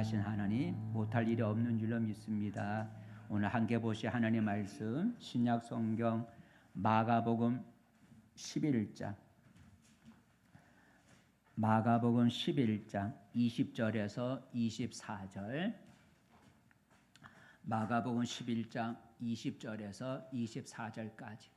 전능하신 하나님, 못할 일이 없는 줄로 믿습니다. 오늘 함께 보실 하나님 말씀 신약 성경 마가복음 11장 20절에서 24절 마가복음 11장 20절에서 24절까지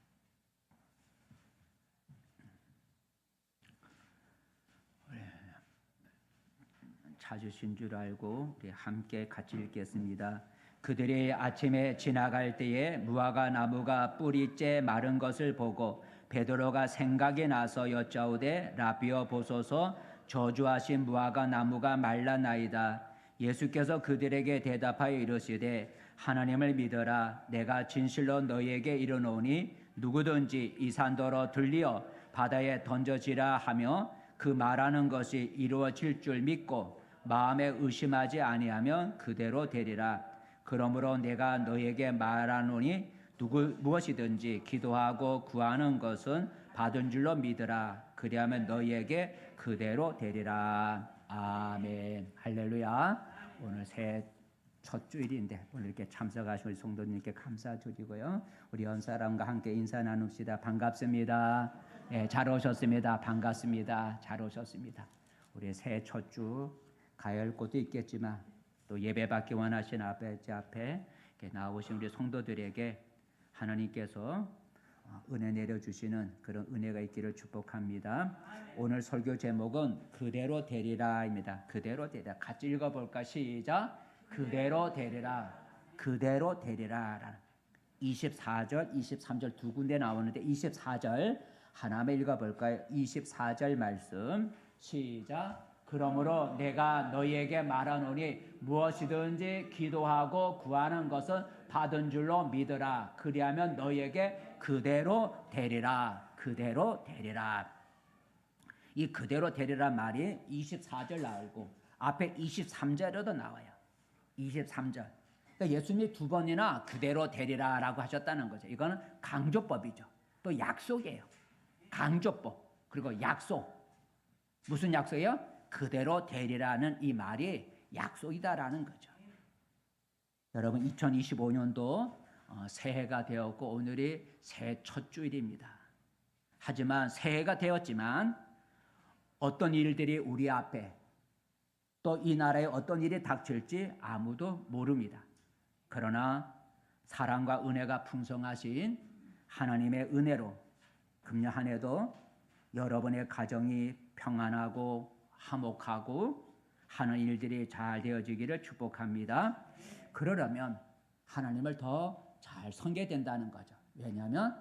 찾으신 줄 알고 우리 함께 같이 읽겠습니다. 그들이 아침에 지나갈 때에 무화과 나무가 뿌리째 마른 것을 보고 베드로가 생각이 나서 여짜오되 라비어 보소서 저주하신 무화과 나무가 말라나이다. 예수께서 그들에게 대답하여 이르시되 하나님을 믿어라. 내가 진실로 너희에게 이르노니 누구든지 이 산더러 들리어 바다에 던져지라 하며 그 말하는 것이 이루어질 줄 믿고 마음에 의심하지 아니하면 그대로 되리라. 그러므로 내가 너희에게 말하노니 무엇이든지 기도하고 구하는 것은 받은 줄로 믿으라. 그리하면 너희에게 그대로 되리라. 아멘. 할렐루야. 오늘 새해 첫 주일인데 오늘 이렇게 참석하신 우리 성도님께 감사드리고요. 우리 연사람과 함께 인사 나눕시다. 반갑습니다. 네, 잘 오셨습니다. 반갑습니다. 잘 오셨습니다. 우리 새해 첫 주 가야 할 곳도 있겠지만 또 예배받기 원하신 제 앞에 나오신 우리 성도들에게 하나님께서 은혜 내려주시는 그런 은혜가 있기를 축복합니다. 오늘 설교 제목은 그대로 되리라입니다. 그대로 되리라. 같이 읽어볼까? 시작. 그대로 되리라. 그대로 되리라. 24절, 23절 두 군데 나오는데 24절 하나만 읽어볼까요? 24절 말씀 시작. 그러므로 내가 너희에게 말하노니 무엇이든지 기도하고 구하는 것은 받은 줄로 믿으라. 그리하면 너희에게 그대로 되리라. 그대로 되리라. 이 그대로 되리라 말이 24절 나오고 앞에 23절에도 나와요. 23절. 그러니까 예수님이 두 번이나 그대로 되리라라고 하셨다는 거죠. 이거는 강조법이죠. 또 약속이에요. 강조법 그리고 약속. 무슨 약속이에요? 그대로 되리라는 이 말이 약속이다라는 거죠. 여러분 2025년도 새해가 되었고 오늘이 새해 첫 주일입니다. 하지만 새해가 되었지만 어떤 일들이 우리 앞에 또 이 나라에 어떤 일이 닥칠지 아무도 모릅니다. 그러나 사랑과 은혜가 풍성하신 하나님의 은혜로 금년 한 해도 여러분의 가정이 평안하고 화목하고 하는 일들이 잘 되어지기를 축복합니다. 그러려면 하나님을 더 잘 섬겨야 된다는 거죠. 왜냐하면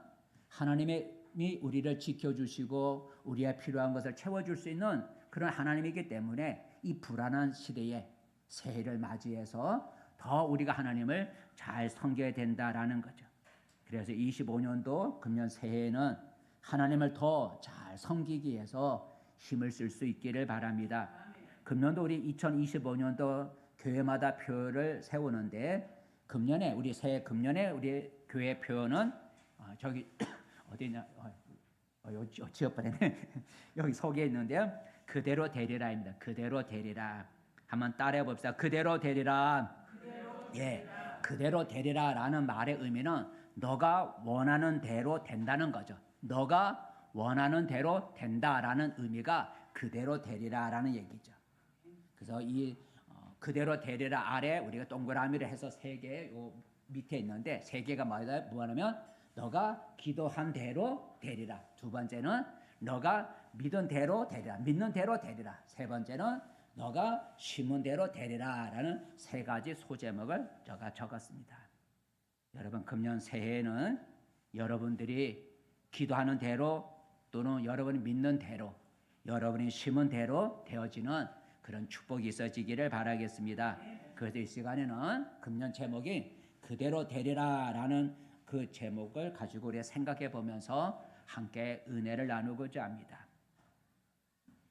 하나님이 우리를 지켜주시고 우리의 필요한 것을 채워줄 수 있는 그런 하나님이기 때문에 이 불안한 시대에 새해를 맞이해서 더 우리가 하나님을 잘 섬겨야 된다라는 거죠. 그래서 25년도 금년 새해에는 하나님을 더 잘 섬기기 위해서 힘을 쓸 수 있기를 바랍니다. 금년도 우리 2025년도 교회마다 표를 세우는데 금년에 우리 새해 금년에 우리 교회 표는 저기 어디냐 여기 지어버리네. 여기 속에 있는데요. 그대로 되리라입니다. 그대로 되리라. 한번 따라해 봅시다. 그대로 되리라. 예, 그대로 되리라라는 말의 의미는 너가 원하는 대로 된다는 거죠. 너가 원하는 대로 된다라는 의미가 그대로 되리라라는 얘기죠. 그래서 이 그대로 되리라 아래 우리가 동그라미를 해서 세 개 요 밑에 있는데 세 개가 뭐냐면 너가 기도한 대로 되리라. 두 번째는 너가 믿은 대로 되리라. 믿는 대로 되리라. 세 번째는 너가 심은 대로 되리라라는 세 가지 소제목을 제가 적었습니다. 여러분 금년 새해에는 여러분들이 기도하는 대로 또는 여러분이 믿는 대로 여러분이 심은 대로 되어지는 그런 축복이 있어지기를 바라겠습니다. 그래서 이 시간에는 금년 제목이 그대로 되리라라는 그 제목을 가지고 우리가 생각해 보면서 함께 은혜를 나누고자 합니다.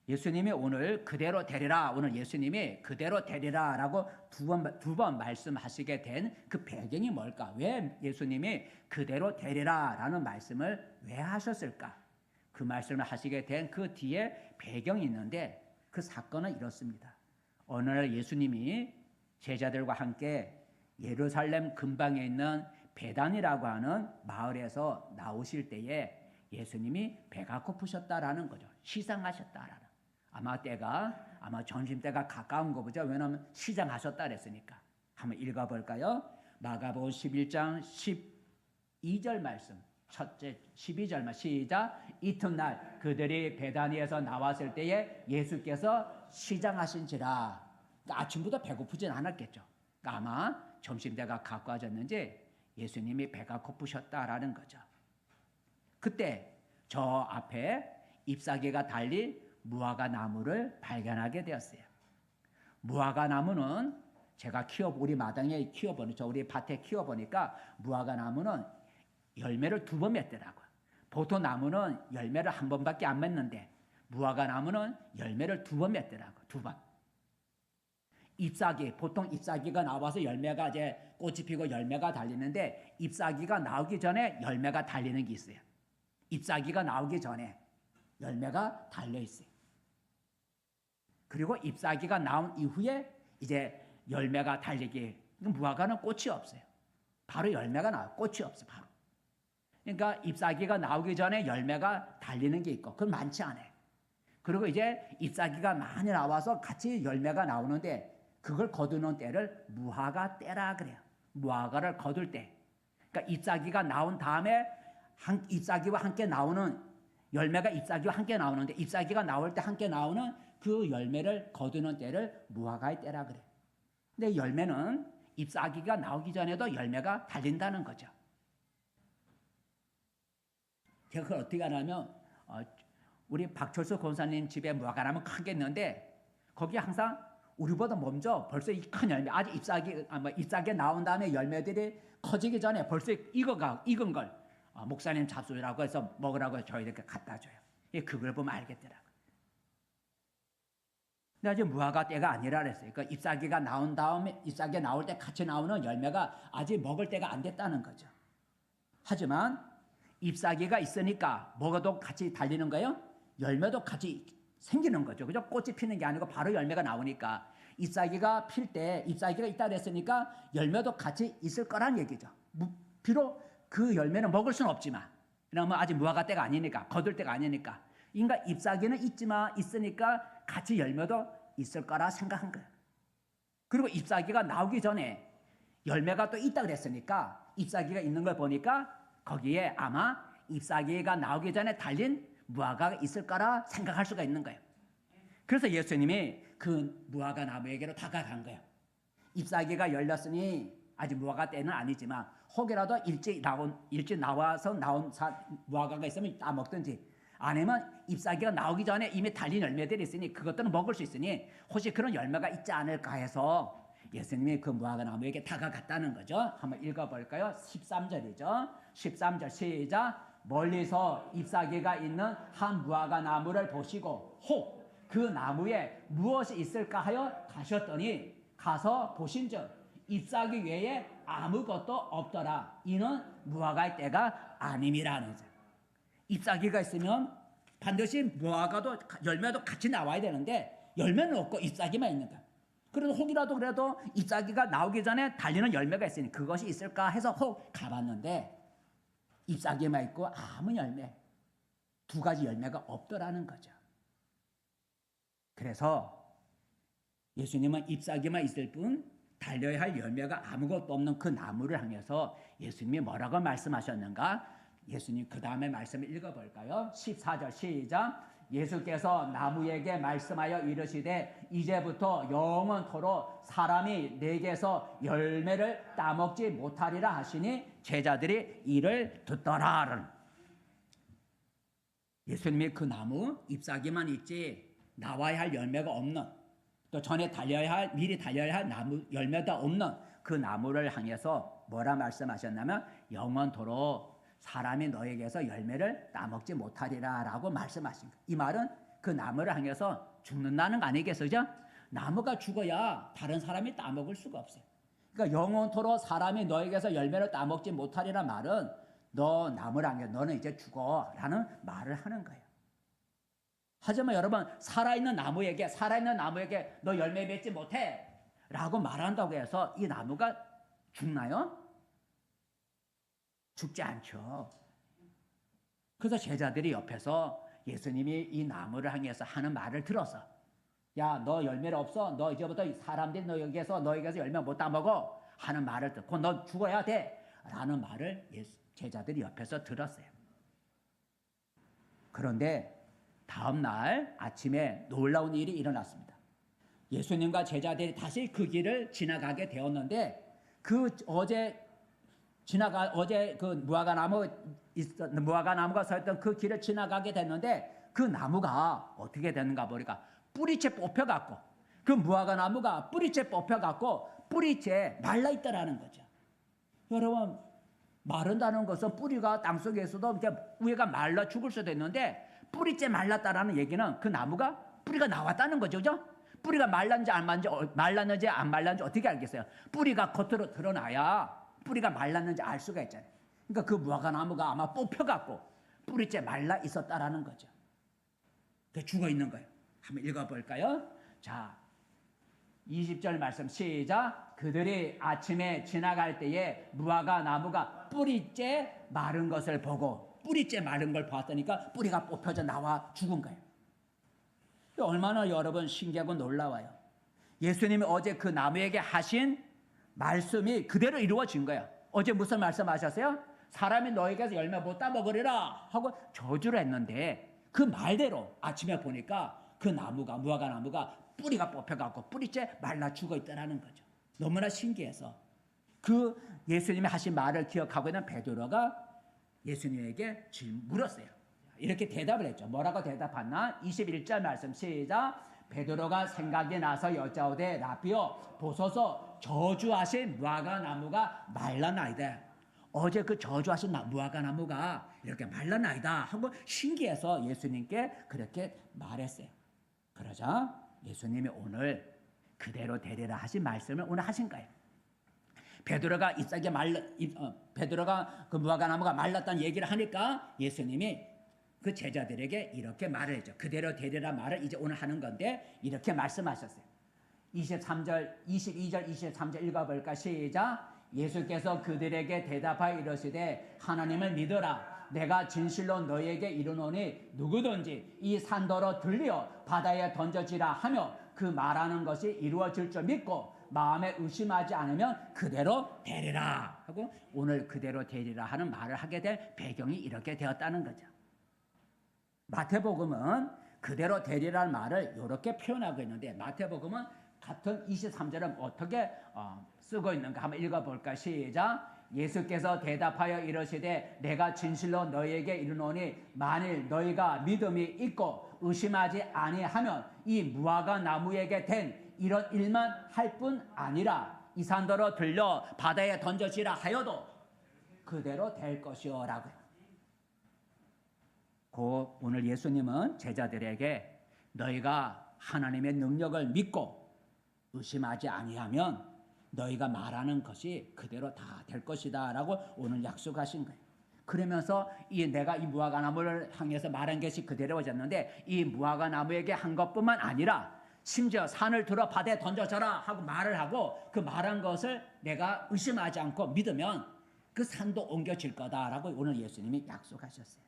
예수님이 오늘 그대로 되리라, 오늘 예수님이 그대로 되리라라고 두 번 말씀하시게 된 그 배경이 뭘까? 왜 예수님이 그대로 되리라라는 말씀을 왜 하셨을까? 그 말씀을 하시게 된 그 뒤에 배경이 있는데 그 사건은 이렇습니다. 어느 날 예수님이 제자들과 함께 예루살렘 근방에 있는 베단이라고 하는 마을에서 나오실 때에 예수님이 배가 고프셨다라는 거죠. 시장하셨다라는. 아마 점심때가 가까운 거 보죠. 왜냐하면 시장하셨다 그랬으니까. 한번 읽어볼까요? 마가복음 11장 12절 말씀. 첫째 12절 말씀 시작. 이튿날 그들이 베다니에서 나왔을 때에 예수께서 시장하신지라. 그러니까 아침부터 배고프진 않았겠죠. 그러니까 아마 점심때가 가까워졌는지 예수님이 배가 고프셨다라는 거죠. 그때 저 앞에 잎사귀가 달린 무화과 나무를 발견하게 되었어요. 무화과 나무는 제가 우리 마당에 우리 밭에 키워보니까 무화과 나무는 열매를 2번 맺더라고요. 보통 나무는 열매를 1번밖에 안 맺는데 무화과 나무는 열매를 2번 맺더라고요. 2번. 보통 잎사귀가 나와서 열매가 이제 꽃이 피고 열매가 달리는데 잎사귀가 나오기 전에 열매가 달리는 게 있어요. 잎사귀가 나오기 전에 열매가 달려 있어요. 그리고 잎사귀가 나온 이후에 이제 열매가 달리기. 무화과는 꽃이 없어요. 바로 열매가 나와요. 꽃이 없어요. 바로. 그러니까 잎사귀가 나오기 전에 열매가 달리는 게 있고 그건 많지 않아요. 그리고 이제 잎사귀가 많이 나와서 같이 열매가 나오는데 그걸 거두는 때를 무화과 때라 그래요. 무화과를 거둘 때. 그러니까 잎사귀가 나온 다음에 잎사귀와 함께 나오는 열매가 잎사귀와 함께 나오는데 잎사귀가 나올 때 함께 나오는 그 열매를 거두는 때를 무화과의 때라 그래요. 근데 열매는 잎사귀가 나오기 전에도 열매가 달린다는 거죠. 제가 그걸 어떻게 하냐면 우리 박철수 권사님 집에 무화과나무 크게 있는데 거기 항상 우리보다 먼저 벌써 이 큰 열매 아직 잎사귀 나온 다음에 열매들이 커지기 전에 벌써 익은 걸 목사님 잡수라고 해서 먹으라고 해서 저희들께 갖다 줘요. 그걸 보면 알겠더라고요. 근데 아직 무화과 때가 아니라 그랬어요. 그러니까 잎사귀가 나온 다음에 잎사귀 나올 때 같이 나오는 열매가 아직 먹을 때가 안 됐다는 거죠. 하지만 잎사귀가 있으니까 먹어도 같이 달리는 거예요. 열매도 같이 생기는 거죠. 그죠? 꽃이 피는 게 아니고 바로 열매가 나오니까 잎사귀가 필 때 잎사귀가 있다 그랬으니까 열매도 같이 있을 거란 얘기죠. 비록 그 열매는 먹을 수는 없지만 왜냐하면 아직 무화과 때가 아니니까 거둘 때가 아니니까 그러니까 잎사귀는 있으니까 같이 열매도 있을 거라 생각한 거예요. 그리고 잎사귀가 나오기 전에 열매가 또 있다 그랬으니까 잎사귀가 있는 걸 보니까 거기에 아마 잎사귀가 나오기 전에 달린 무화과가 있을 거라 생각할 수가 있는 거예요. 그래서 예수님이 그 무화과 나무에게로 다가간 거예요. 잎사귀가 열렸으니 아직 무화과 때는 아니지만 혹이라도 일찍 나와서 나온 무화과가 있으면 따먹든지 아니면 잎사귀가 나오기 전에 이미 달린 열매들이 있으니 그것들은 먹을 수 있으니 혹시 그런 열매가 있지 않을까 해서 예수님이 그 무화과 나무에게 다가갔다는 거죠. 한번 읽어볼까요? 13절이죠. 13절 시작. 멀리서 잎사귀가 있는 한 무화과 나무를 보시고 혹 그 나무에 무엇이 있을까 하여 가셨더니 가서 보신즉 잎사귀 외에 아무것도 없더라. 이는 무화과의 때가 아님이라는 거죠. 잎사귀가 있으면 반드시 무화과도 열매도 같이 나와야 되는데 열매는 없고 잎사귀만 있는 거야. 그래도 혹이라도 그래도 잎사귀가 나오기 전에 달리는 열매가 있으니 그것이 있을까 해서 혹 가봤는데 잎사귀만 있고 아무 열매, 2가지 열매가 없더라는 거죠. 그래서 예수님은 잎사귀만 있을 뿐 달려야 할 열매가 아무것도 없는 그 나무를 향해서 예수님이 뭐라고 말씀하셨는가? 예수님 그 다음에 말씀을 읽어볼까요? 14절 시작. 예수께서 나무에게 말씀하여 이르시되 이제부터 영원토록 사람이 내게서 열매를 따먹지 못하리라 하시니 제자들이 이를 듣더라. 예수님이 그 나무 잎사귀만 있지 나와야 할 열매가 없는 또 전에 미리 달려야 할 나무 열매도 없는 그 나무를 향해서 뭐라 말씀하셨냐면 영원토록 사람이 너에게서 열매를 따먹지 못하리라 라고 말씀하신 거예요. 이 말은 그 나무를 향해서 죽는다는 거 아니겠어요? 나무가 죽어야 다른 사람이 따먹을 수가 없어요. 그러니까 영원토록 사람이 너에게서 열매를 따먹지 못하리라 말은 너 나무를 향해 너는 이제 죽어 라는 말을 하는 거예요. 하지만 여러분 살아있는 나무에게 너 열매 맺지 못해 라고 말한다고 해서 이 나무가 죽나요? 죽지 않죠. 그래서 제자들이 옆에서 예수님이 이 나무를 향해서 하는 말을 들어서, 야, 너 열매가 없어. 너 이제부터 사람들이 너에게서 열매 못 따먹어. 하는 말을 듣고 너 죽어야 돼. 라는 말을 제자들이 옆에서 들었어요. 그런데 다음 날 아침에 놀라운 일이 일어났습니다. 예수님과 제자들이 다시 그 길을 지나가게 되었는데, 어제 그 무화과나무가 서 있던 그 길을 지나가게 됐는데, 그 나무가 어떻게 되는가 보니까 뿌리채 뽑혀갖고, 그 무화과나무가 뿌리채 뽑혀갖고 뿌리채 말라있다라는 거죠. 여러분, 마른다는 것은 뿌리가 땅속에서도 이렇게 위에가 말라 죽을 수도 있는데, 뿌리째 말랐다라는 얘기는 그 나무가 뿌리가 나왔다는 거죠. 그죠? 뿌리가 말랐는지 안 말랐는지 어떻게 알겠어요? 뿌리가 겉으로 드러나야 뿌리가 말랐는지 알 수가 있잖아요. 그러니까 그 무화과나무가 아마 뽑혀갖고 뿌리째 말라 있었다라는 거죠. 죽어 있는 거예요. 한번 읽어볼까요? 자, 20절 말씀 시작. 그들이 아침에 지나갈 때에 무화과나무가 뿌리째 마른 것을 보고, 뿌리째 마른 걸 봤더니까 뿌리가 뽑혀져 나와 죽은 거예요. 얼마나 여러분 신기하고 놀라워요. 예수님이 어제 그 나무에게 하신 말씀이 그대로 이루어진 거예요. 어제 무슨 말씀하셨어요? 사람이 너에게서 열매 못 따먹으리라 하고 저주를 했는데, 그 말대로 아침에 보니까 그 나무가, 무화과나무가 뿌리가 뽑혀갖고 뿌리째 말라 죽어 있다는 거죠. 너무나 신기해서 그 예수님이 하신 말을 기억하고 있는 베드로가 예수님에게 물었어요. 이렇게 대답을 했죠. 뭐라고 대답했나? 21절 말씀 시작. 베드로가 생각이 나서 여짜오되 라비오 보소서, 저주하신 무화과나무가 말라나이다. 어제 그 저주하신 무화과나무가 이렇게 말라나이다 하고 신기해서 예수님께 그렇게 말했어요. 그러자 예수님이 오늘 그대로 되리라 하신 말씀을 오늘 하신 거예요. 베드로가 베드로가 그 무화과나무가 말랐다는 얘기를 하니까 예수님이 그 제자들에게 이렇게 말을 했죠. 그대로 되리라 말을 이제 오늘 하는 건데, 이렇게 말씀하셨어요. 22절 23절 읽어볼까? 시작. 예수께서 그들에게 대답하여 이르시되 하나님을 믿어라. 내가 진실로 너희에게 이르노니 누구든지 이 산더러 들리어 바다에 던져지라 하며 그 말하는 것이 이루어질 줄 믿고 마음에 의심하지 않으면 그대로 되리라 하고, 오늘 그대로 되리라 하는 말을 하게 될 배경이 이렇게 되었다는 거죠. 마태복음은 그대로 되리라는 말을 이렇게 표현하고 있는데, 마태복음은 같은 23절은 어떻게 쓰고 있는가 한번 읽어볼까? 시작. 예수께서 대답하여 이르시되 내가 진실로 너희에게 이르노니 만일 너희가 믿음이 있고 의심하지 아니하면 이 무화과 나무에게 된 이런 일만 할 뿐 아니라 이 산더러 들려 바다에 던져지라 하여도 그대로 될 것이오라고요. 오늘 예수님은 제자들에게 너희가 하나님의 능력을 믿고 의심하지 아니하면 너희가 말하는 것이 그대로 다 될 것이다 라고 오늘 약속하신 거예요. 그러면서 내가 이 무화과나무를 향해서 말한 것이 그대로워졌는데, 이 무화과나무에게 한 것뿐만 아니라 심지어 산을 들어 바다에 던져져라 하고 말을 하고, 그 말한 것을 내가 의심하지 않고 믿으면 그 산도 옮겨질 거다라고 오늘 예수님이 약속하셨어요.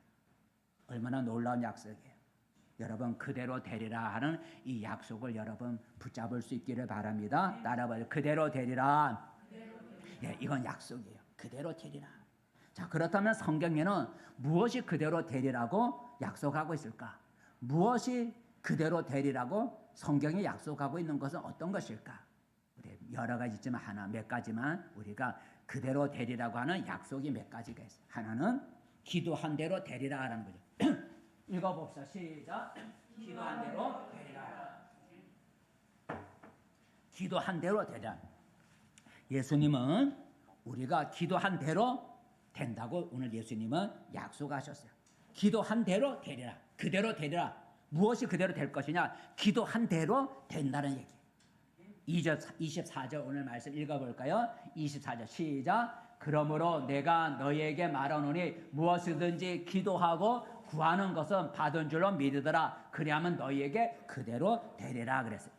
얼마나 놀라운 약속이에요. 여러분, 그대로 되리라 하는 이 약속을 여러분 붙잡을 수 있기를 바랍니다. 따라봐요. 그대로 되리라. 예, 이건 약속이에요. 그대로 되리라. 자, 그렇다면 성경에는 무엇이 그대로 되리라고 약속하고 있을까? 무엇이 그대로 되리라고 성경이 약속하고 있는 것은 어떤 것일까? 여러 가지 있지만 몇 가지만 우리가 그대로 되리라고 하는 약속이 몇 가지가 있어요. 하나는 기도한 대로 되리라 하는 거죠. 읽어봅시다. 시작. 기도한 대로 되리라. 기도한 대로 되리라. 예수님은 우리가 기도한 대로 된다고 오늘 예수님은 약속하셨어요. 기도한 대로 되리라. 그대로 되리라. 무엇이 그대로 될 것이냐? 기도한 대로 된다는 얘기예요. 24절 오늘 말씀 읽어볼까요? 24절 시작. 그러므로 내가 너희에게 말하노니 무엇이든지 기도하고 구하는 것은 받은 줄로 믿으더라. 그리하면 너희에게 그대로 되리라 그랬어요.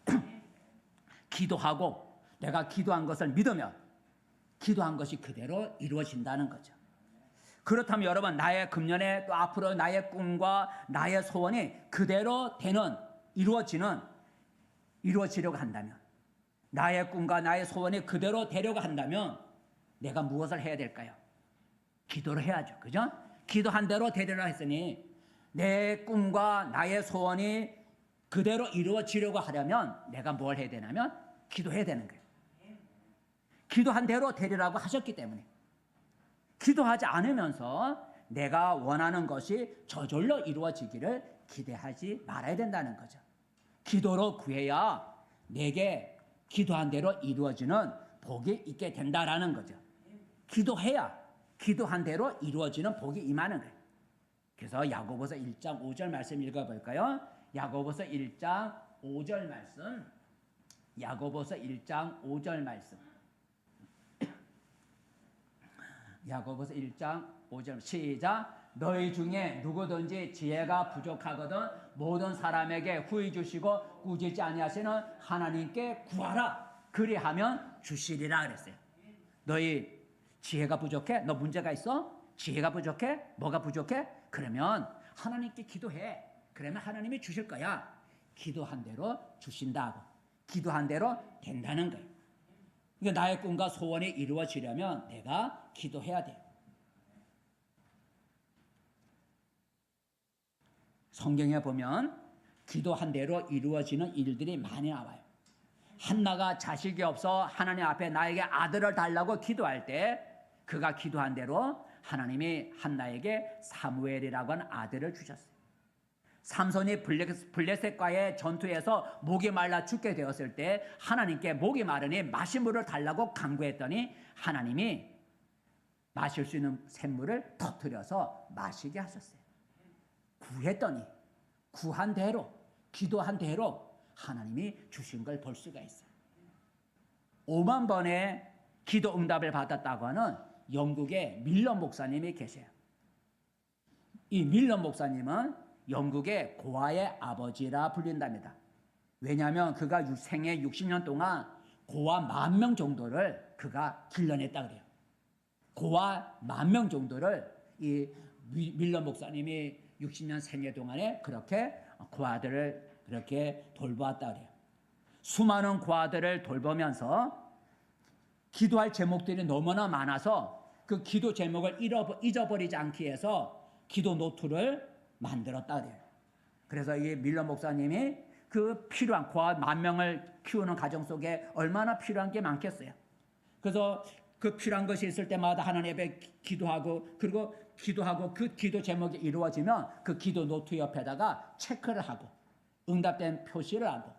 기도하고 내가 기도한 것을 믿으면 기도한 것이 그대로 이루어진다는 거죠. 그렇다면 여러분, 나의 금년에 또 앞으로 나의 꿈과 나의 소원이 그대로 되는, 이루어지려고 한다면, 나의 꿈과 나의 소원이 그대로 되려고 한다면 내가 무엇을 해야 될까요? 기도를 해야죠. 그죠? 기도한 대로 되리라 했으니 내 꿈과 나의 소원이 그대로 이루어지려고 하려면 내가 뭘 해야 되냐면 기도해야 되는 거예요. 기도한 대로 되리라고 하셨기 때문에 기도하지 않으면서 내가 원하는 것이 저절로 이루어지기를 기대하지 말아야 된다는 거죠. 기도로 구해야 내게 기도한 대로 이루어지는 복이 있게 된다라는 거죠. 기도해야 기도한 대로 이루어지는 복이 임하는 거예요. 그래서 야고보서 1장 5절 말씀 읽어볼까요? 야고보서 1장 5절 말씀. 야고보서 1장 5절 말씀. 야고보서 1장 5절 시작. 너희 중에 누구든지 지혜가 부족하거든 모든 사람에게 후히 주시고 꾸짖지 아니하시는 하나님께 구하라. 그리하면 주시리라 그랬어요. 너희 지혜가 부족해? 너 문제가 있어? 지혜가 부족해? 뭐가 부족해? 그러면 하나님께 기도해. 그러면 하나님이 주실 거야. 기도한 대로 주신다고. 기도한 대로 된다는 거예요. 그러니까 나의 꿈과 소원이 이루어지려면 내가 기도해야 돼요. 성경에 보면 기도한 대로 이루어지는 일들이 많이 나와요. 한나가 자식이 없어 하나님 앞에 나에게 아들을 달라고 기도할 때 그가 기도한 대로 하나님이 한나에게 사무엘이라고 하는 아들을 주셨어요. 삼손이 블레셋과의 전투에서 목이 말라 죽게 되었을 때 하나님께 목이 마르니 마실 물을 달라고 간구했더니 하나님이 마실 수 있는 샘물을 터뜨려서 마시게 하셨어요. 구했더니 구한 대로 기도한 대로 하나님이 주신 걸 볼 수가 있어요. 5만 번의 기도 응답을 받았다고 하는 영국의 밀러 목사님이 계세요. 이 밀러 목사님은 영국의 고아의 아버지라 불린답니다. 왜냐하면 그가 생애 60년 동안 고아 10,000명 정도를 그가 길러냈다 그래요. 고아 10,000명 정도를 이 밀러 목사님이 60년 생애 동안에 그렇게 고아들을 그렇게 돌보았다 그래요. 수많은 고아들을 돌보면서 기도할 제목들이 너무나 많아서 그 기도 제목을 잊어버리지 않기 위해서 기도 노트를 만들었다 그래요. 그래서 이 밀러 목사님이 그 필요한 고아 10,000명을 키우는 가정 속에 얼마나 필요한 게 많겠어요. 그래서 그 필요한 것이 있을 때마다 하나님 앞에 기도하고 그리고 기도하고 그 기도 제목이 이루어지면 그 기도 노트 옆에다가 체크를 하고 응답된 표시를 하고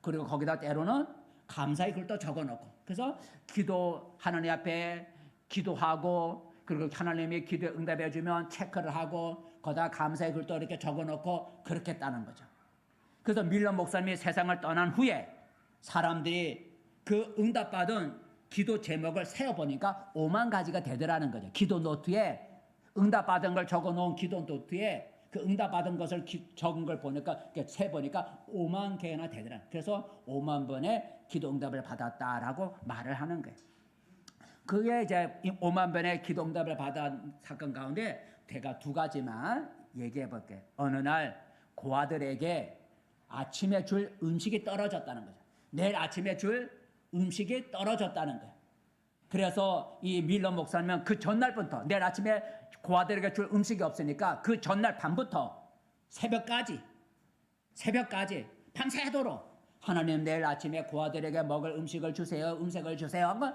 그리고 거기다 때로는 감사의 글도 적어놓고 그래서 기도 하나님 앞에 기도하고 그리고 하나님이 기도에 응답해 주면 체크를 하고 거기다 감사의 글도 이렇게 적어놓고 그렇게 했다는 거죠. 그래서 밀러 목사님이 세상을 떠난 후에 사람들이 그 응답받은 기도 제목을 세어보니까 5만 가지가 되더라는 거죠. 기도 노트에 응답받은 걸 적어놓은 기도 노트에 그 응답받은 것을 적은 걸 보니까 세보니까 5만 개나 되더라. 그래서 5만 번의 기도 응답을 받았다라고 말을 하는 거예요. 그게 이제 5만 번의 기도 응답을 받은 사건 가운데 제가 2가지만 얘기해 볼게요. 어느 날 고아들에게 아침에 줄 음식이 떨어졌다는 거죠. 내일 아침에 줄 음식이 떨어졌다는 거예요. 그래서 이 밀러 목사님은 그 전날부터 내일 아침에 고아들에게 줄 음식이 없으니까 그 전날 밤부터 새벽까지 밤새도록 하나님 내일 아침에 고아들에게 먹을 음식을 주세요. 음식을 주세요. 한번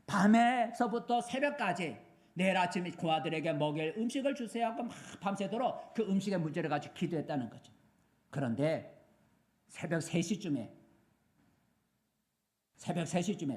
밤에서부터 새벽까지 내일 아침에 고아들에게 먹일 음식을 주세요 하고 막 밤새도록 그 음식의 문제를 가지고 기도했다는 거죠. 그런데 새벽 3시쯤에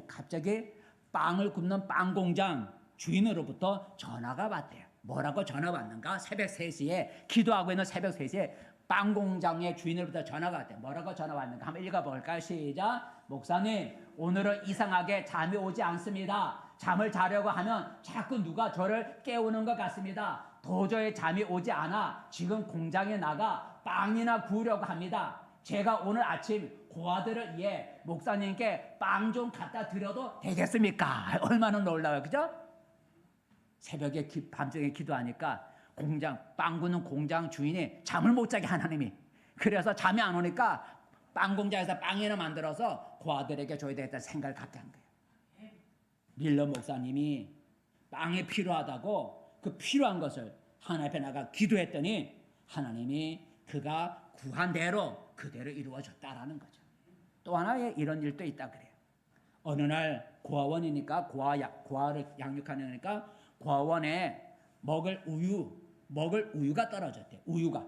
갑자기 빵을 굽는 빵 공장 주인으로부터 전화가 왔대요. 뭐라고 전화 왔는가? 새벽 3시에 기도하고 있는 새벽 3시에 빵 공장의 주인으로부터 전화가 왔대요. 뭐라고 전화 왔는가? 한번 읽어볼까요? 시작. 목사님, 오늘은 이상하게 잠이 오지 않습니다. 잠을 자려고 하면 자꾸 누가 저를 깨우는 것 같습니다. 도저히 잠이 오지 않아 지금 공장에 나가 빵이나 구우려고 합니다. 제가 오늘 아침 고아들을 위해 목사님께 빵 좀 갖다 드려도 되겠습니까? 얼마나 놀라워요, 그죠? 새벽에 밤중에 기도하니까 빵 구는 공장 주인이 잠을 못 자게 하나님이, 그래서 잠이 안 오니까 빵 공장에서 빵이나 만들어서 고아들에게 줘야 되겠다 생각을 갖게 한 거예요. 밀러 목사님이 빵이 필요하다고 그 필요한 것을 하나님 앞에 나가 기도했더니 하나님이 그가 구한 대로 그대로 이루어졌다라는 거죠. 또 하나의 이런 일도 있다 그래요. 어느 날 고아원이니까 고아를 양육하니까 고아원에 먹을 우유가 떨어졌대. 우유가.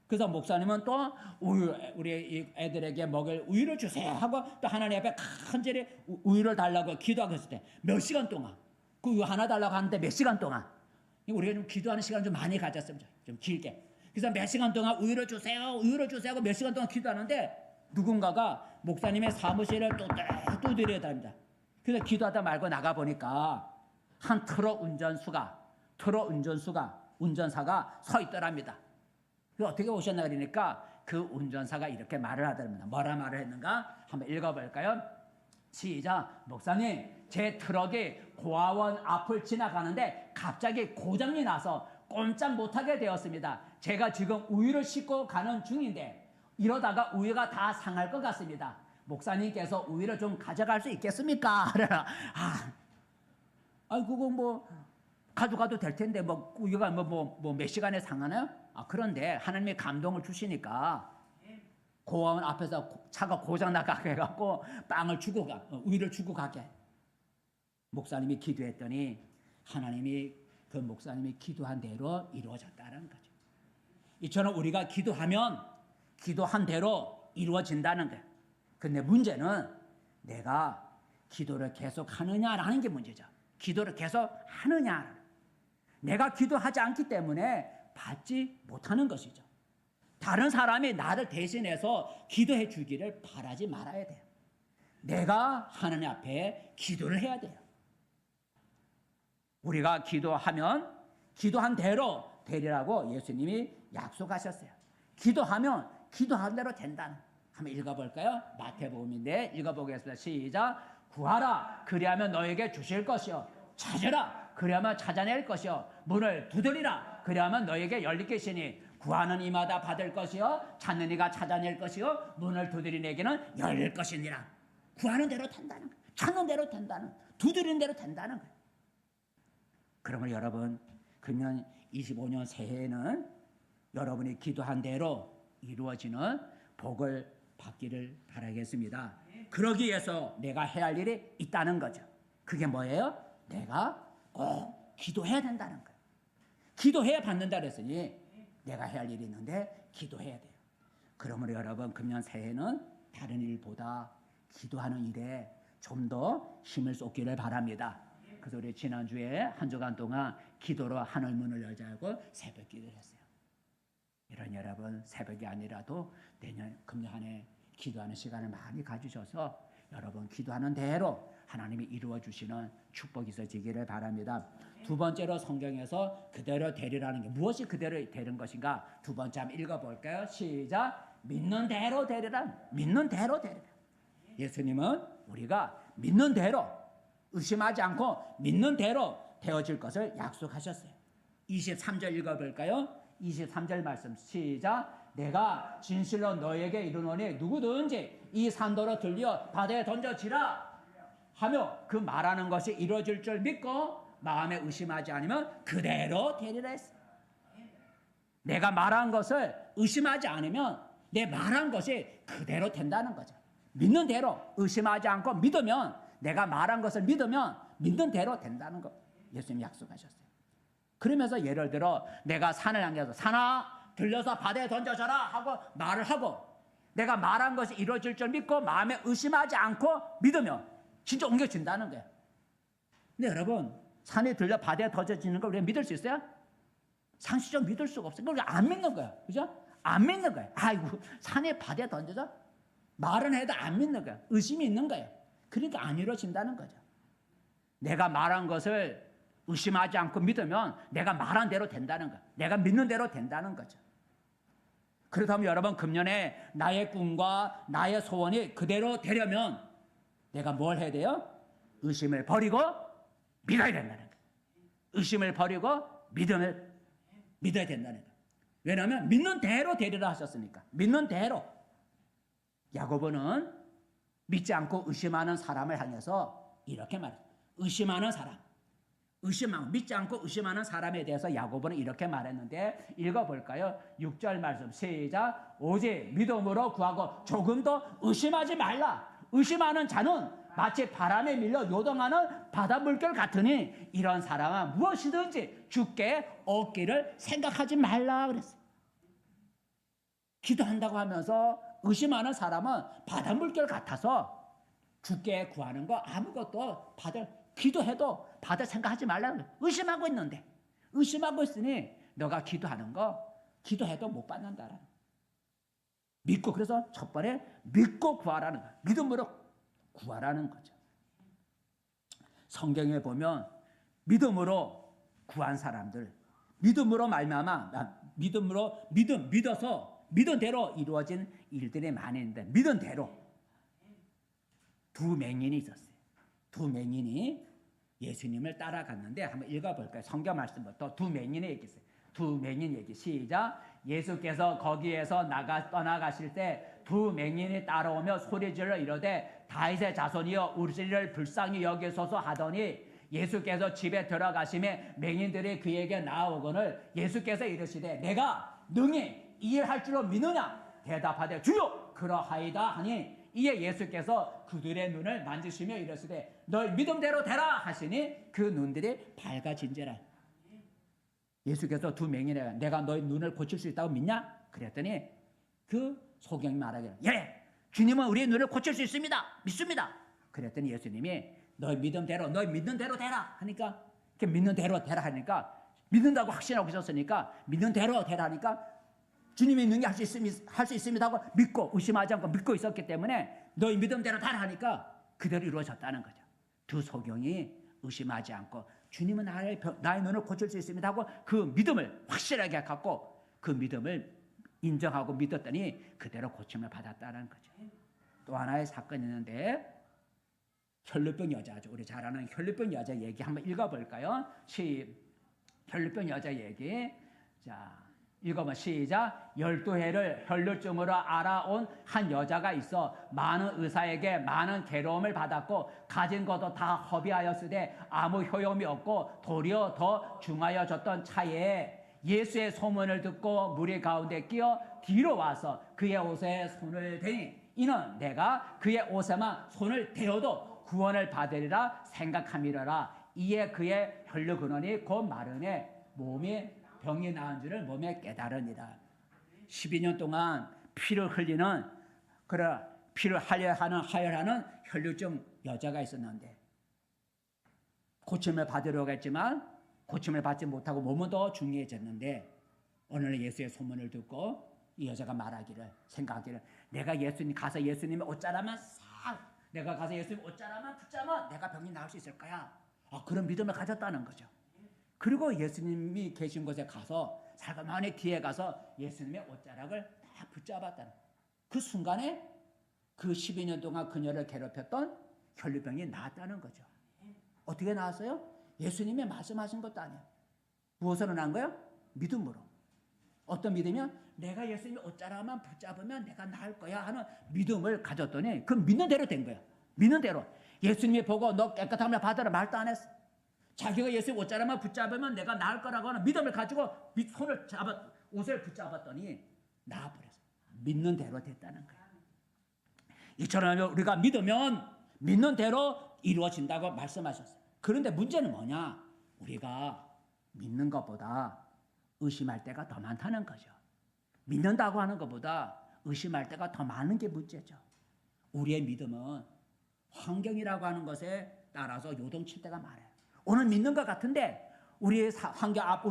그래서 목사님은 또 우리 애들에게 먹을 우유를 주세요 하고 또 하나님 앞에 간절히 우유를 달라고 기도하고 있을 때 몇 시간 동안 그 우유 하나 달라고 하는데 몇 시간 동안 우리가 좀 기도하는 시간 좀 많이 가졌으면 좀 길게. 그래서 몇 시간 동안 우유를 주세요 하고 몇 시간 동안 기도하는데 누군가가 목사님의 사무실을 또 들여다닙니다. 그래서 기도하다 말고 나가 보니까 한 트럭 운전사가 서 있더랍니다. 그래서 어떻게 오셨나 그러니까 그 운전사가 이렇게 말을 하더랍니다. 뭐라 말을 했는가? 한번 읽어볼까요? 시작. 목사님, 제 트럭이 고아원 앞을 지나가는데 갑자기 고장이 나서 꼼짝 못하게 되었습니다. 제가 지금 우유를 싣고 가는 중인데 이러다가 우유가 다 상할 것 같습니다. 목사님께서 우유를 좀 가져갈 수 있겠습니까? 그거 뭐 가져가도 될 텐데 뭐 우유가 몇 시간에 상하나요? 그런데 하나님의 감동을 주시니까 고아원 앞에서 차가 고장 나가게 해갖고 우유를 주고 가게. 목사님이 기도했더니 하나님이 그 목사님이 기도한 대로 이루어졌다는 거죠. 이처럼 우리가 기도한 대로 이루어진다는 거예요. 근데 문제는 내가 기도를 계속 하느냐라는 게 문제죠. 기도를 계속 하느냐. 내가 기도하지 않기 때문에 받지 못하는 것이죠. 다른 사람이 나를 대신해서 기도해 주기를 바라지 말아야 돼요. 내가 하나님 앞에 기도를 해야 돼요. 우리가 기도하면 기도한 대로 되리라고 예수님이 약속하셨어요. 기도하면 기도한 대로 된다는. 한번 읽어볼까요? 마태복음인데 읽어보겠습니다. 시작. 구하라 그리하면 너에게 주실 것이요 찾으라 그리하면 찾아낼 것이요 문을 두드리라 그리하면 너에게 열릴 것이니 구하는 이마다 받을 것이요 찾는 이가 찾아낼 것이요 문을 두드리는 에게는 열릴 것이니라. 구하는 대로 된다는 거예요. 찾는 대로 된다는 거예요. 두드리는 대로 된다는 거예요. 그러면 여러분 금년 25년 새해에는 여러분이 기도한 대로 이루어지는 복을 받기를 바라겠습니다. 그러기 위해서 내가 해야 할 일이 있다는 거죠. 그게 뭐예요? 내가 꼭 기도해야 된다는 거예요. 기도해야 받는다 그랬으니 내가 해야 할 일이 있는데 기도해야 돼요. 그러므로 여러분 금년 새해는 다른 일보다 기도하는 일에 좀 더 힘을 쏟기를 바랍니다. 그래서 우리 지난주에 한 주간 동안 기도로 하늘 문을 열자고 새벽 기도를 했어요. 이런 여러분 새벽이 아니라도 금년 한 해 기도하는 시간을 많이 가지셔서 여러분 기도하는 대로 하나님이 이루어 주시는 축복이 있어지기를 바랍니다. 두 번째로 성경에서 그대로 되리라는 게 무엇이 그대로 되는 것인가? 두 번째 한번 읽어볼까요? 시작. 믿는 대로 되리라. 믿는 대로 되리라. 예수님은 우리가 믿는 대로 의심하지 않고 믿는 대로 되어질 것을 약속하셨어요. 23절 읽어볼까요? 23절 말씀 시작. 내가 진실로 너에게 이르노니 누구든지 이 산더러 들려 바다에 던져지라 하며 그 말하는 것이 이루어질 줄 믿고 마음에 의심하지 않으면 그대로 되리라 했어요. 내가 말한 것을 의심하지 않으면 내 말한 것이 그대로 된다는 거죠. 믿는 대로 의심하지 않고 믿으면 내가 말한 것을 믿으면 믿는 대로 된다는 거 예수님이 약속하셨어요. 그러면서 예를 들어 내가 산을 향해서 산아 들려서 바다에 던져져라 하고 말을 하고 내가 말한 것이 이루어질 줄 믿고 마음에 의심하지 않고 믿으면 진짜 옮겨진다는 거예요. 근데 여러분 산에 들려 바다에 던져지는 걸 우리가 믿을 수 있어요? 상식적으로 믿을 수가 없어요. 우리가 안 믿는 거예요. 그죠? 안 믿는 거예요. 아이고 산에 바다에 던져져? 말은 해도 안 믿는 거예요. 의심이 있는 거예요. 그러니까 안 이루어진다는 거죠. 내가 말한 것을 의심하지 않고 믿으면 내가 말한 대로 된다는 거예요. 내가 믿는 대로 된다는 거죠. 그렇다면 여러분, 금년에 나의 꿈과 나의 소원이 그대로 되려면 내가 뭘 해야 돼요? 의심을 버리고 믿어야 된다는 거예요. 의심을 버리고 믿음을 믿어야 된다는 거예요. 왜냐하면 믿는 대로 되리라 하셨으니까. 믿는 대로. 야고보는 믿지 않고 의심하는 사람을 향해서 이렇게 말해요. 의심하는 사람. 믿지 않고 의심하는 사람에 대해서 야고보는 이렇게 말했는데, 읽어볼까요? 6절 말씀 시작. 오직 믿음으로 구하고 조금 더 의심하지 말라. 의심하는 자는 마치 바람에 밀려 요동하는 바다 물결 같으니 이런 사람은 무엇이든지 주께 얻기를 생각하지 말라 그랬어요. 기도한다고 하면서 의심하는 사람은 바다 물결 같아서 주께 구하는 거 아무것도 기도해도 받을 생각하지 말라는 거예요. 의심하고 있는데, 의심하고 있으니 너가 기도하는 거 기도해도 못 받는다라는 거예요. 믿고, 그래서 첫 번에 믿고 구하라는 거예요. 믿음으로 구하라는 거죠. 성경에 보면 믿음으로 구한 사람들, 믿음으로 말미암아 믿어서 믿은 대로 이루어진 일들이 많이 있는데, 믿은 대로 두 맹인이 있었어요. 두 맹인이 예수님을 따라갔는데, 한번 읽어볼까요? 성경 말씀부터 두 맹인의 얘기 있어요. 두 맹인 얘기 시작. 예수께서 거기에서 떠나가실 때 두 맹인이 따라오며 소리질러 이르되 다윗의 자손이여 우리를 불쌍히 여기소서 하더니, 예수께서 집에 들어가심에 맹인들이 그에게 나아오거늘 예수께서 이르시되 내가 능히 이 일 할 줄로 믿느냐? 대답하되 주여 그러하이다 하니, 이에 예수께서 그들의 눈을 만지시며 이르시되 너희 믿음대로 되라 하시니 그 눈들이 밝아진지라. 예수께서 두 맹인에게 내가 너희 눈을 고칠 수 있다고 믿냐? 그랬더니 그 소경이 말하기를 예, 주님은 우리의 눈을 고칠 수 있습니다. 믿습니다. 그랬더니 예수님이 너희 믿음대로, 너희 믿는 대로 되라 하니까, 믿는 대로 되라 하니까, 믿는다고 확신하고 계셨으니까 믿는 대로 되라 하니까 주님이 있는 게 할 수 있습니다 하고 믿고, 의심하지 않고 믿고 있었기 때문에 너희 믿음대로 되라 하니까 그대로 이루어졌다는 거죠. 두 소경이 의심하지 않고 주님은 나의 눈을 고칠 수 있습니다 하고 그 믿음을 확실하게 갖고 그 믿음을 인정하고 믿었더니 그대로 고침을 받았다는 거죠. 또 하나의 사건이 있는데, 혈루병 여자죠. 우리 잘 아는 혈루병 여자 얘기 한번 읽어볼까요? 혈루병 여자 얘기. 자, 읽어봐 시작. 12해를 혈루증으로 알아온 한 여자가 있어 많은 의사에게 많은 괴로움을 받았고 가진 것도 다 허비하였으되 아무 효용이 없고 도리어 더 중하여졌던 차에 예수의 소문을 듣고 무리 가운데 끼어 뒤로 와서 그의 옷에 손을 대니 이는 내가 그의 옷에만 손을 대어도 구원을 받으리라 생각함이라. 이에 그의 혈루 근원이 곧 마르니 병이 나은 줄을 몸에 깨달으니라. 12년 동안 피를 흘리는, 피를 하혈하는 혈루증 여자가 있었는데, 고침을 받으려고 했지만 고침을 받지 못하고 몸은 더 중요해졌는데, 오늘 예수의 소문을 듣고 이 여자가 생각하기를 내가 가서 예수님의 옷자락만 내가 가서 예수님 옷자락만 붙잡으면 내가 병이 나을 수 있을 거야. 그런 믿음을 가졌다는 거죠. 그리고 예수님이 계신 곳에 가서 살그머니 뒤에 가서 예수님의 옷자락을 딱 붙잡았다는, 그 순간에 그 12년 동안 그녀를 괴롭혔던 혈루병이 나았다는 거죠. 어떻게 나았어요? 예수님이 말씀하신 것도 아니에요. 무엇으로 난 거예요? 믿음으로. 어떤 믿음이요? 내가 예수님의 옷자락만 붙잡으면 내가 나을 거야 하는 믿음을 가졌더니 그 믿는 대로 된 거예요. 믿는 대로. 예수님이 보고 너 깨끗함을 받으라 말도 안 했어. 자기가 예수의 옷자락만 붙잡으면 내가 나을 거라고 하는 믿음을 가지고 옷을 붙잡았더니 나아버렸어. 믿는 대로 됐다는 거예요. 이처럼 우리가 믿으면 믿는 대로 이루어진다고 말씀하셨어요. 그런데 문제는 뭐냐? 우리가 믿는 것보다 의심할 때가 더 많다는 거죠. 믿는다고 하는 것보다 의심할 때가 더 많은 게 문제죠. 우리의 믿음은 환경이라고 하는 것에 따라서 요동칠 때가 많아요. 오늘 믿는 것 같은데 우리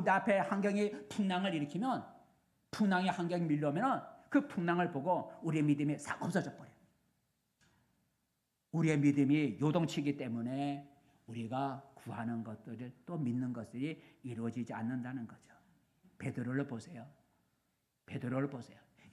앞에 환경이 풍랑을 일으키면, 풍랑이 환경이 밀려오면 그 풍랑을 보고 우리의 믿음이 싹 없어져 버려요. 우리의 믿음이 요동치기 때문에 우리가 구하는 것들을, 또 믿는 것들이 이루어지지 않는다는 거죠. 베드로를 보세요.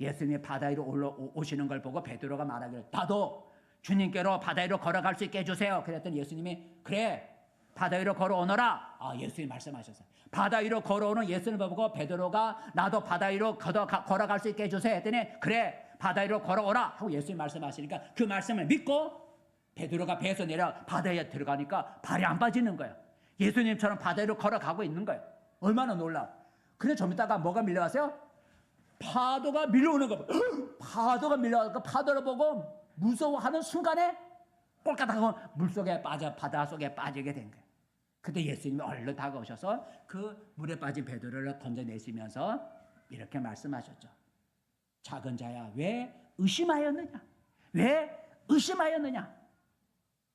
예수님이 바다 위로 올라오시는 걸 보고 베드로가 말하기를 나도 주님께로 바다 위로 걸어갈 수 있게 해주세요. 그랬더니 예수님이 그래 바다 위로 걸어오너라. 예수님이 말씀하셨어요. 바다 위로 걸어오는 예수님을 보고 베드로가 나도 바다 위로 걸어갈 수 있게 해주세요 했더니 그래 바다 위로 걸어오라 하고 예수님이 말씀하시니까 그 말씀을 믿고 베드로가 배에서 내려 바다에 들어가니까 발이 안 빠지는 거예요. 예수님처럼 바다 위로 걸어가고 있는 거예요. 얼마나 놀라. 그래 좀 이따가 뭐가 밀려왔어요? 파도가 밀려오는 거. 파도가 밀려와서 파도를 보고 무서워하는 순간에 꼴깍하고 물속에 바다 속에 빠지게 된 거예요. 그때 예수님이 얼른 다가오셔서 그 물에 빠진 베드로를 건져내시면서 이렇게 말씀하셨죠. 작은 자야 왜 의심하였느냐? 왜 의심하였느냐?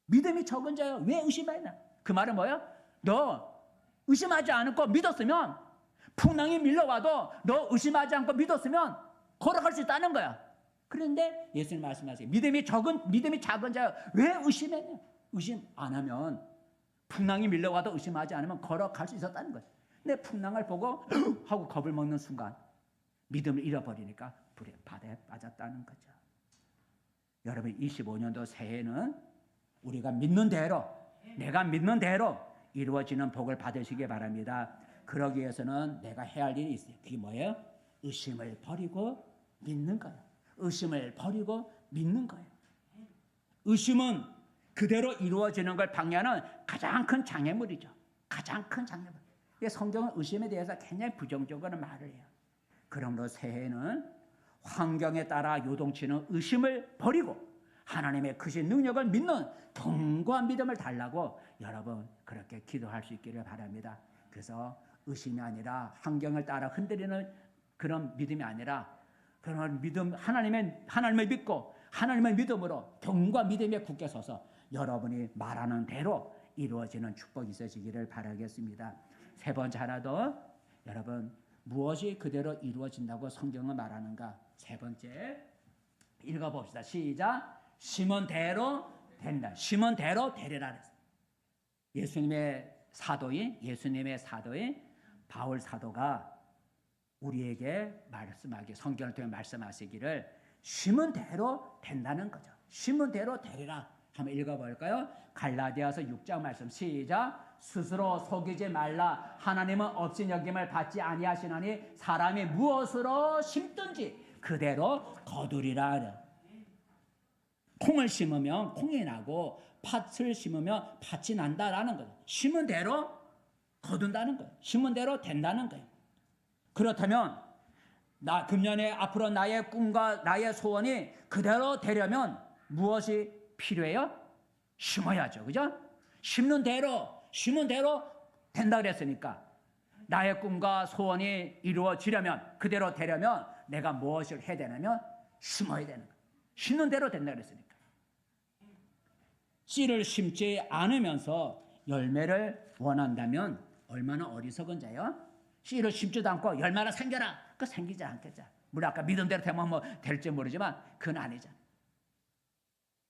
믿음이 적은 자야 왜 의심하였느냐? 그 말은 뭐예요? 너 의심하지 않고 믿었으면 풍랑이 밀려와도 너 의심하지 않고 믿었으면 걸어갈 수 있다는 거야. 그런데 예수님 말씀하세요. 믿음이 작은 자야 왜 의심했냐? 의심 안 하면 풍랑이 밀려와도 의심하지 않으면 걸어갈 수 있었다는 거예요. 근데 풍랑을 보고 하고 겁을 먹는 순간 믿음을 잃어버리니까 바다에 빠졌다는 거죠. 여러분 25년도 새해는 우리가 믿는 대로 내가 믿는 대로 이루어지는 복을 받으시기 바랍니다. 그러기 위해서는 내가 해야 할 일이 있어요. 그게 뭐예요? 의심을 버리고 믿는 거예요. 의심을 버리고 믿는 거예요. 의심은 그대로 이루어지는 걸 방해하는 가장 큰 장애물이죠. 가장 큰 장애물. 성경은 의심에 대해서 굉장히 부정적으로 말을 해요. 그러므로 새해에는 환경에 따라 요동치는 의심을 버리고 하나님의 크신 능력을 믿는 견고한 믿음을 달라고 여러분 그렇게 기도할 수 있기를 바랍니다. 그래서 의심이 아니라 환경을 따라 흔들리는 그런 믿음이 아니라 그런 믿음 하나님을 믿고 하나님의 믿음으로 견고한 믿음에 굳게 서서 여러분이 말하는 대로 이루어지는 축복이 있어지기를 바라겠습니다. 세 번째 하나도 여러분 무엇이 그대로 이루어진다고 성경은 말하는가? 세 번째 읽어봅시다. 시작. 심은 대로 된다. 심은 대로 되리라 그랬어요. 예수님의 사도인 바울 사도가 우리에게 성경을 통해 말씀하시기를 심은 대로 된다는 거죠. 심은 대로 되리라. 한번 읽어볼까요? 갈라디아서 6장 말씀 시작. 스스로 속이지 말라. 하나님은 없인 여김을 받지 아니하시나니 사람이 무엇으로 심든지 그대로 거두리라. 콩을 심으면 콩이 나고 팥을 심으면 팥이 난다라는 거예요. 심은 대로 거둔다는 거예요. 심은 대로 된다는 거예요. 그렇다면 금년에 앞으로 나의 꿈과 나의 소원이 그대로 되려면 무엇이 필요해요? 심어야죠. 그죠? 심는 대로 된다 그랬으니까 나의 꿈과 소원이 이루어지려면 그대로 되려면 내가 무엇을 해야 되냐면 심어야 되는 거예요. 심는 대로 된다 그랬으니까. 씨를 심지 않으면서 열매를 원한다면 얼마나 어리석은 자요? 씨를 심지도 않고 열매나 생겨라. 그거 생기지 않겠죠. 물론 아까 믿음대로 되면 뭐 될지 모르지만 그건 아니잖아.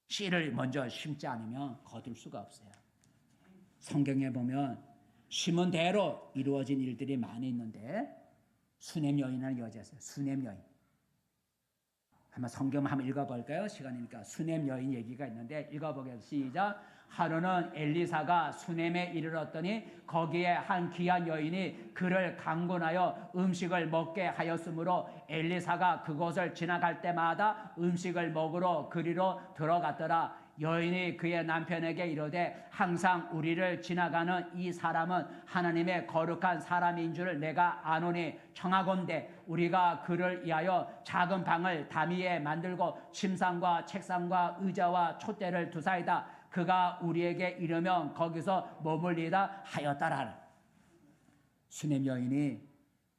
씨를 먼저 심지 않으면 거둘 수가 없어요. 성경에 보면 심은 대로 이루어진 일들이 많이 있는데 수넴 여인이라는 여자였어요. 수넴 여인. 한번 성경 한번 읽어볼까요? 시간이니까. 수넴 여인 얘기가 있는데 읽어보겠습니다. 시작. 하루는 엘리사가 수넴에 이르렀더니 거기에 한 귀한 여인이 그를 강권하여 음식을 먹게 하였으므로 엘리사가 그곳을 지나갈 때마다 음식을 먹으러 그리로 들어갔더라. 여인이 그의 남편에게 이르되 항상 우리를 지나가는 이 사람은 하나님의 거룩한 사람인 줄 내가 아노니 청하건대 우리가 그를 위하여 작은 방을 담위에 만들고 침상과 책상과 의자와 촛대를 두사이다. 그가 우리에게 이르면 거기서 머물리다 하였다라. 수넴 여인이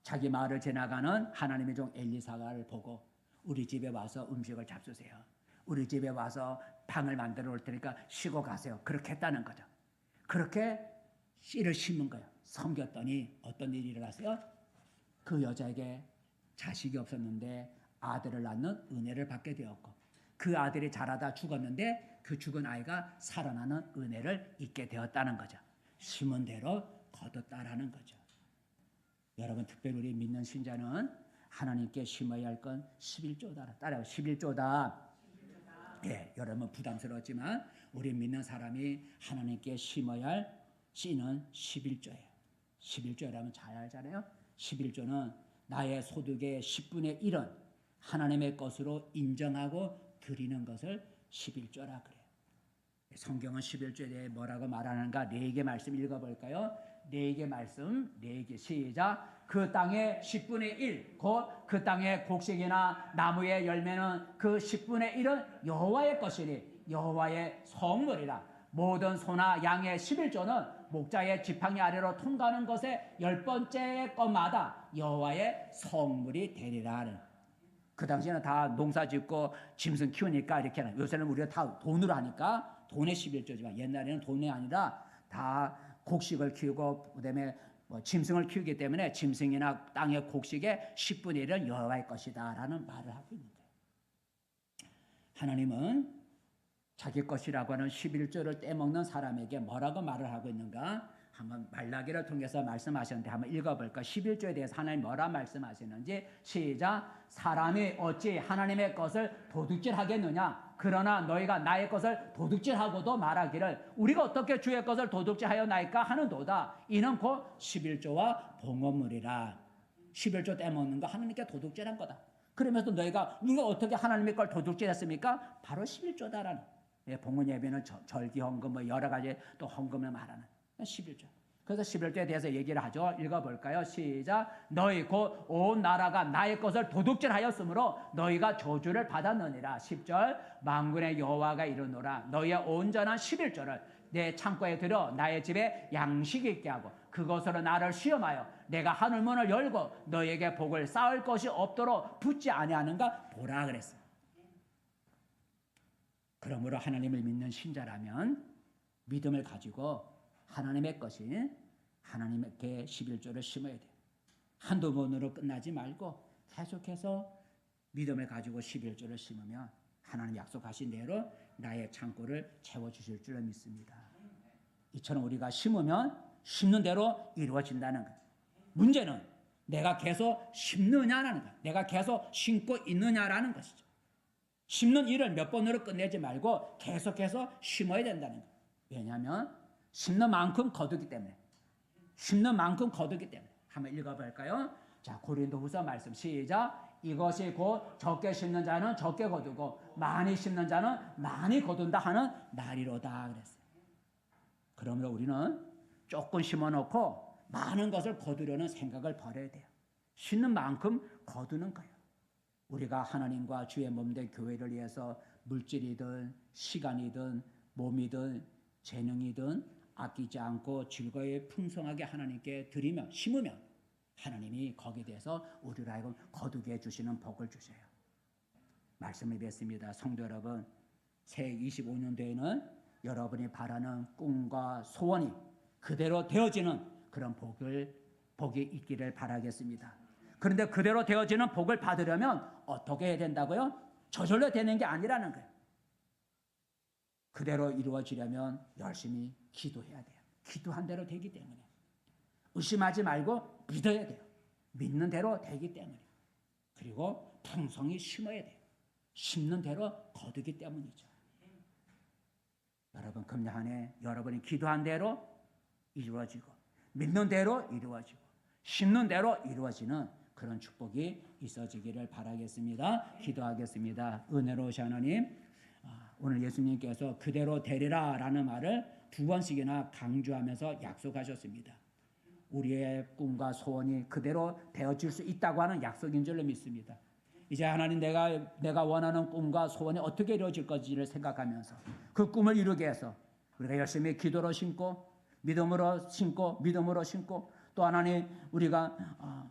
자기 마을을 지나가는 하나님의 종 엘리사를 보고 우리 집에 와서 음식을 잡수세요. 우리 집에 와서 방을 만들어 올 테니까 쉬고 가세요. 그렇게 했다는 거죠. 그렇게 씨를 심은 거예요. 섬겼더니 어떤 일이 일어났어요? 그 여자에게 자식이 없었는데 아들을 낳는 은혜를 받게 되었고 그 아들이 자라다 죽었는데 그 죽은 아이가 살아나는 은혜를 잊게 되었다는 거죠. 심은 대로 거뒀다라는 거죠. 여러분 특별히 우리 믿는 신자는 하나님께 심어야 할 건 11조다. 따라요. 11조다. 예, 여러분 부담스럽지만 우리 믿는 사람이 하나님께 심어야 할 씨는 11조예요. 11조라면 잘 알잖아요. 11조는 나의 소득의 10분의 1은 하나님의 것으로 인정하고 드리는 것을 11조라 그래요. 성경은 11조에 대해 뭐라고 말하는가? 4개 말씀 읽어볼까요? 4개 말씀, 4개 시작. 그 땅의 10분의 1, 곧 그 땅의 곡식이나 나무의 열매는 그 10분의 1은 여호와의 것이니 여호와의 성물이라. 모든 소나 양의 11조는 목자의 지팡이 아래로 통과하는 것의 10번째 것마다 여호와의 성물이 되리라. 그 당시에는 다 농사 짓고 짐승 키우니까 이렇게 하는, 요새는 우리가 다 돈으로 하니까 돈의 11조지만 옛날에는 돈이 아니라 다 곡식을 키우고 그다음에 짐승을 키우기 때문에 짐승이나 땅의 곡식의 10분의 1은 여호와의 것이다 라는 말을 하고 있는 거예요. 하나님은 자기 것이라고 하는 11조를 떼먹는 사람에게 뭐라고 말을 하고 있는가? 한번 말라기를 통해서 말씀하셨는데 한번 읽어볼까? 11조에 대해서 하나님 뭐라 말씀하시는지 시작. 사람이 어찌 하나님의 것을 도둑질하겠느냐? 그러나 너희가 나의 것을 도둑질하고도 말하기를 우리가 어떻게 주의 것을 도둑질하였나이까 하는도다. 이는 곧 11조와 봉헌물이라. 11조 떼먹는 거 하나님께 도둑질한 거다. 그러면서 너희가 우리가 어떻게 하나님의 걸 도둑질했습니까? 바로 11조다라는. 봉헌 예배는 절기 헌금 뭐 여러 가지 또 헌금을 말하는 11조. 그래서 11조에 대해서 얘기를 하죠. 읽어볼까요? 시작. 너희 곧 온 나라가 나의 것을 도둑질하였으므로 너희가 저주를 받았느니라. 10절. 만군의 여호와가 이르노라. 너희의 온전한 11조를 내 창고에 들여 나의 집에 양식 있게 하고 그것으로 나를 시험하여 내가 하늘 문을 열고 너희에게 복을 쌓을 것이 없도록 붙지 아니하는가 보라 그랬어요. 그러므로 하나님을 믿는 신자라면 믿음을 가지고 하나님의 것인 하나님께 11조를 심어야 돼요. 한두 번으로 끝나지 말고 계속해서 믿음을 가지고 11조를 심으면 하나님 약속하신 대로 나의 창고를 채워주실 줄 믿습니다. 이처럼 우리가 심으면 심는 대로 이루어진다는 거예요. 문제는 내가 계속 심느냐라는 거예요. 내가 계속 심고 있느냐라는 것이죠. 심는 일을 몇 번으로 끝내지 말고 계속해서 심어야 된다는 거예요. 왜냐하면 심는 만큼 거두기 때문에. 심는 만큼 거두기 때문에. 한번 읽어볼까요? 자, 고린도후서 말씀 시작. 이것이 곧 적게 심는 자는 적게 거두고 많이 심는 자는 많이 거둔다 하는 날이로다 그랬어요. 그러므로 우리는 조금 심어놓고 많은 것을 거두려는 생각을 버려야 돼요. 심는 만큼 거두는 거예요. 우리가 하나님과 주의 몸된 교회를 위해서 물질이든 시간이든 몸이든 재능이든 아끼지 않고 즐거이 풍성하게 하나님께 드리면 심으면 하나님이 거기에 대해서 우리를 하여금 거두게 해주시는 복을 주셔요. 말씀을 뵙습니다. 성도 여러분, 새 25년도에는 여러분이 바라는 꿈과 소원이 그대로 되어지는 그런 복이 있기를 바라겠습니다. 그런데 그대로 되어지는 복을 받으려면 어떻게 해야 된다고요? 저절로 되는 게 아니라는 거예요. 그대로 이루어지려면 열심히 기도해야 돼요. 기도한 대로 되기 때문에. 의심하지 말고 믿어야 돼요. 믿는 대로 되기 때문에. 그리고 풍성히 심어야 돼요. 심는 대로 거두기 때문이죠. 여러분 금년 한 해 여러분이 기도한 대로 이루어지고 믿는 대로 이루어지고 심는 대로 이루어지는 그런 축복이 있어지기를 바라겠습니다. 기도하겠습니다. 은혜로우신 하나님, 오늘 예수님께서 그대로 되리라 라는 말을 2번씩이나 강조하면서 약속하셨습니다. 우리의 꿈과 소원이 그대로 되어질 수 있다고 하는 약속인 줄로 믿습니다. 이제 하나님 내가 원하는 꿈과 소원이 어떻게 이루어질 건지를 생각하면서 그 꿈을 이루게 해서 우리가 열심히 기도로 심고 믿음으로 심고 또 하나님 우리가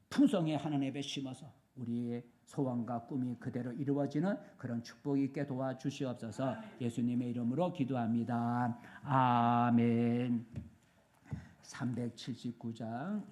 풍성히 하나님 앞에 심어서 우리의 소원과 꿈이 그대로 이루어지는 그런 축복이 있게 도와주시옵소서. 예수님의 이름으로 기도합니다. 아멘. 379장